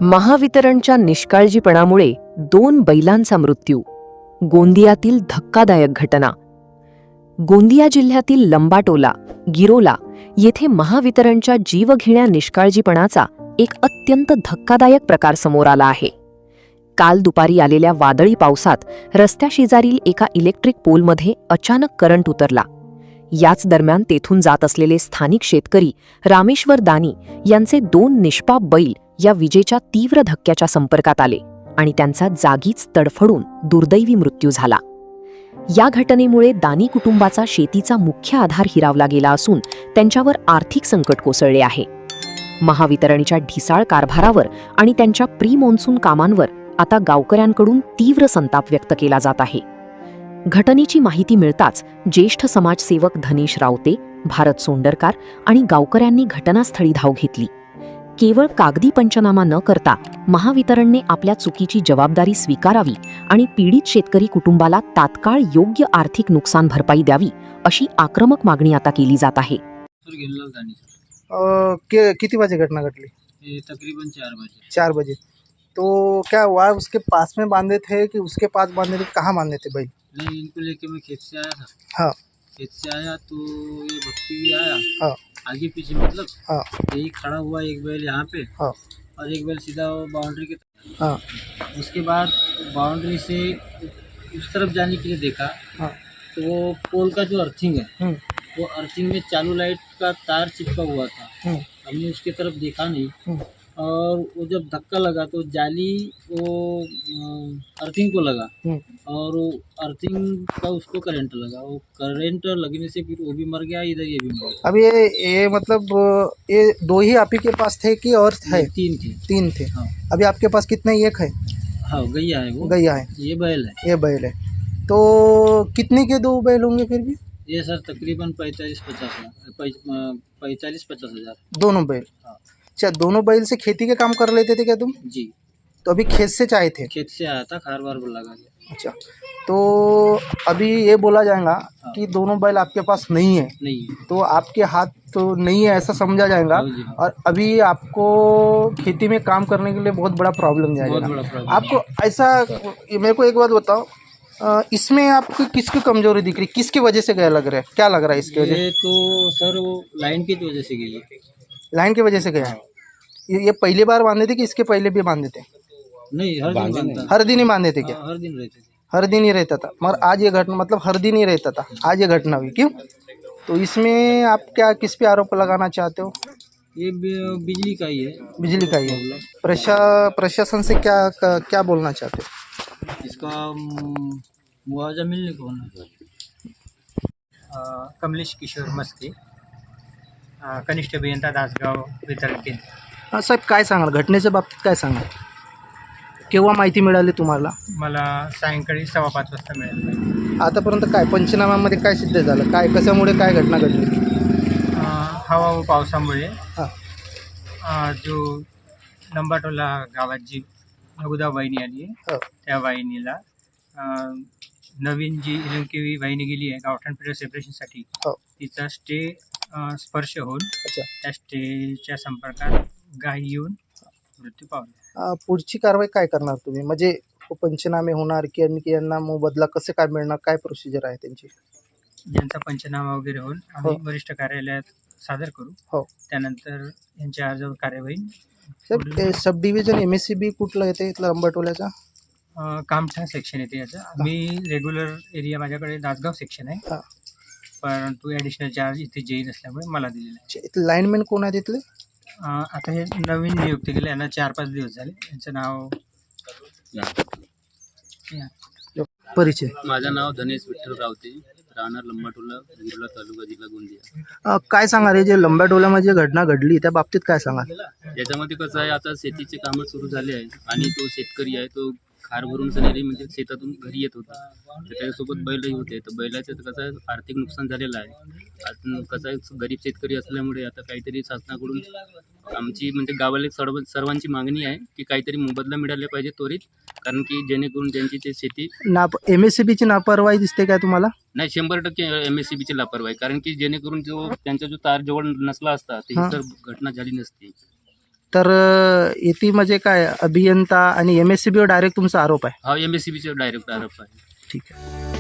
महावितरणच्या निष्काळजीपणामुळे 2 बैलांचा मृत्यू. गोंदियातील धक्कादायक घटना. गोंदिया जिल्ह्यातील लंबाटोला, गिरोला येथे महावितरणच्या जीवघेण्या निष्काळजीपणाचा एक अत्यंत धक्कादायक प्रकार समोर आला आहे. काल दुपारी आलेल्या वादळी पावसात रस्त्याशेजारील एका इलेक्ट्रिक पोलमध्ये अचानक करंट उतरला. याच दरम्यान तेथून जात असलेले स्थानिक शेतकरी रामेश्वर दानी यांचे 2 निष्पाप बैल या विजेच्या तीव्र धक्क्याच्या संपर्कात आले आणि त्यांचा जागीच तडफडून दुर्दैवी मृत्यू झाला. या घटनेमुळे दानी कुटुंबाचा शेतीचा मुख्य आधार हिरावला गेला असून त्यांच्यावर आर्थिक संकट कोसळले आहे. महावितरणच्या ढिसाळ कारभारावर आणि त्यांच्या प्री मॉन्सून कामांवर आता गावकऱ्यांकडून तीव्र संताप व्यक्त केला जात आहे. घटनेची माहिती मिळताच ज्येष्ठ समाजसेवक धनेश रावते, भारत सोंडरकार आणि गावकऱ्यांनी घटनास्थळी धाव घेतली. केवळ कागदी पंचनामा न करता महावितरणने आपल्या चुकीची जबाबदारी स्वीकारावी आणि पीडित शेतकरी कुटुंबाला तात्काळ योग्य आर्थिक नुकसान भरपाई द्यावी अशी आक्रमक मागणी आता केली जात आहे. किती बजे घटना घटली? तकरीबन 4 बजे। 4 बजे। तो क्या हुआ उसके पास में बांधे थे कि उसके पास बांधे थे? कहाँ बांधे थे भाई? नहीं, इनको लेके मैं खेत से आया था। हाँ खेत से आया तो ये भक्ति भी आया, हाँ आगे पीछे मतलब हाँ यही खड़ा हुआ, एक बैल यहाँ पे हाँ और एक बैल सीधा बाउंड्री की तरफ। हाँ उसके बाद बाउंड्री से उस तरफ जाने के लिए देखा हाँ तो वो पोल का जो अर्थिंग है वो अर्थिंग में चालू लाइट का तार चिपका हुआ था। हमने उसके तरफ देखा नहीं और वो जब धक्का लगा तो जाली वो अर्थिंग को लगा और वो अर्थिंग का उसको करंट लगा। वो करंट लगने से फिर वो भी मर गया, इधर ये भी मर गया। अब ये मतलब ये 2 ही आप ही के पास थे कि और है? 3 थे। 3 थे। हाँ अभी आपके पास कितने? एक है? हाँ, गैया है वो। गैया है, ये बैल है। ये बैल है। तो कितने के 2 बैल होंगे फिर भी? ये सर तकरीबन 45-50 हज़ार दोनों बैल? हाँ अच्छा, दोनों बैल से खेती के काम कर लेते थे क्या तुम? जी। तो अभी खेत से चाहे थे? खेत से आया था, खार बार लगा गया। अच्छा, तो अभी ये बोला जाएगा कि दोनों बैल आपके पास नहीं है, नहीं तो आपके हाथ तो नहीं है ऐसा समझा जाएगा। हाँ जी, हाँ। और अभी आपको खेती में काम करने के लिए बहुत बड़ा प्रॉब्लम बहुत जाएगा बड़ा प्रॉब्लम। आपको। ऐसा मेरे को एक बात बताओ, इसमें आपको किसकी कमजोरी दिख रही, किसकी वजह से गया लग रहा है? क्या लग रहा है इसकी वजह? ये तो सर वो लाइन की वजह से गई है। लाइन की वजह से गया है। ये पहली बार बांधे थे कि इसके पहले भी बांधे थे? नहीं, हर दिन बांधता था। हर दिन ही बांधे थे क्या? हाँ, हर दिन रहते थे। हर दिन ही रहता था, मगर आज ये घटना, मतलब हर दिन ही रहता था, आज ये घटना हुई, क्यों? तो इसमें आप क्या किस पे आरोप लगाना चाहते हो? ये बिजली का ही है। बिजली का ही है। प्रशासन से क्या बोलना चाहते हो? इसका मुआवजा मिलने को होना। कमलेश किशोर मस्के, कनिष्ठ अभियंता दासगाव वितरण केंद्र। हां साहेब, काय सांगाल घटनेच्या बाबतीत? काय सांगाल? केव्हा माहिती मिळाली तुम्हाला? मला सायंकाळी 5:15 वाजता मिळालं। आतापर्यंत काय पंचनाम्यामध्ये काय सिद्ध झालं? काय कशामुळे काय घटना घडली? हवा व पावसामुळे हां जो लंबाटोला गावात जी नगुदा वाहिनी आली आहे हो त्या वाहिनीला नवीन जी इलेक्ट्रिक वाहिनी गेली आहे गावठाण फिल्टर सेपरेशनसाठी, हो तिचा स्टे स्पर्श होऊन अच्छा, त्या स्टेच्या संपर्कात गाय येऊन मृत्यू पावला। पुढची कारवाई काय करणार तुम्ही? म्हणजे पंचनामे होणार की आणखी यांना मोबदला कसे काय मिळणार? काय प्रोसिजर आहे त्यांची? यांचा पंचनामा वगैरे होऊन आम्ही वरिष्ठ कार्यालयात सादर करू, हो त्यानंतर यांच्या अर्जावर कार्यवाही। साहेब, सब डिव्हिजन MSCB कुठलं येते इथलं लंबाटोल्याचा? कामठा सेक्शन येते याचं। मी रेग्युलर एरिया माझ्याकडे दासगाव सेक्शन आहे, हां, परंतु ॲडिशनल चार्ज इथे जैन असल्यामुळे मला दिलेला आहे। इथले लाईनमॅन कोण आहे तिथले? आता हे नवीन नियुक्ती केली, यांना 4-5 दिवस झाले। यांचं नाव परिचय? माझं नाव धनेश विठ्ठल रावते, राहणार लंबाटोला, गिरोला तालुका, जिल्हा गोंदिया। काय सांगाल हे जे लंबाटोल्यामध्ये जे घटना घडली त्या बाबतीत काय सांगाल? याच्यामध्ये कसं आहे, आता शेतीचे कामं सुरू झाले आहे आणि तो शेतकरी आहे तो खार भरून सनेरी म्हणजे शेतातून घरी येत होता, तर त्याच्यासोबत बैलही होते. तर बैलाचं कसं आहे आर्थिक नुकसान झालेलं आहे. आता कसं आहे गरीब शेतकरी असल्यामुळे आता काहीतरी शासनाकडून आमची म्हणजे गावाला सर्वांची मागणी आहे की काहीतरी मोबदला मिळाला पाहिजे त्वरित, कारण की जेणेकरून त्यांची ते शेती MSCBची नापरवाही दिसते काय तुम्हाला? नाही, 100% MSCBची लापरवाही, कारण की जेणेकरून जो त्यांचा जो तार जवळ नसला असता तर ही हां. सर घटना झाली नसती। तर येथे म्हणजे काय अभियंता आणि MSCBवर डायरेक्ट तुमचा आरोप आहे? हा MSCBचे डायरेक्ट आरोप आहे. ठीक आहे.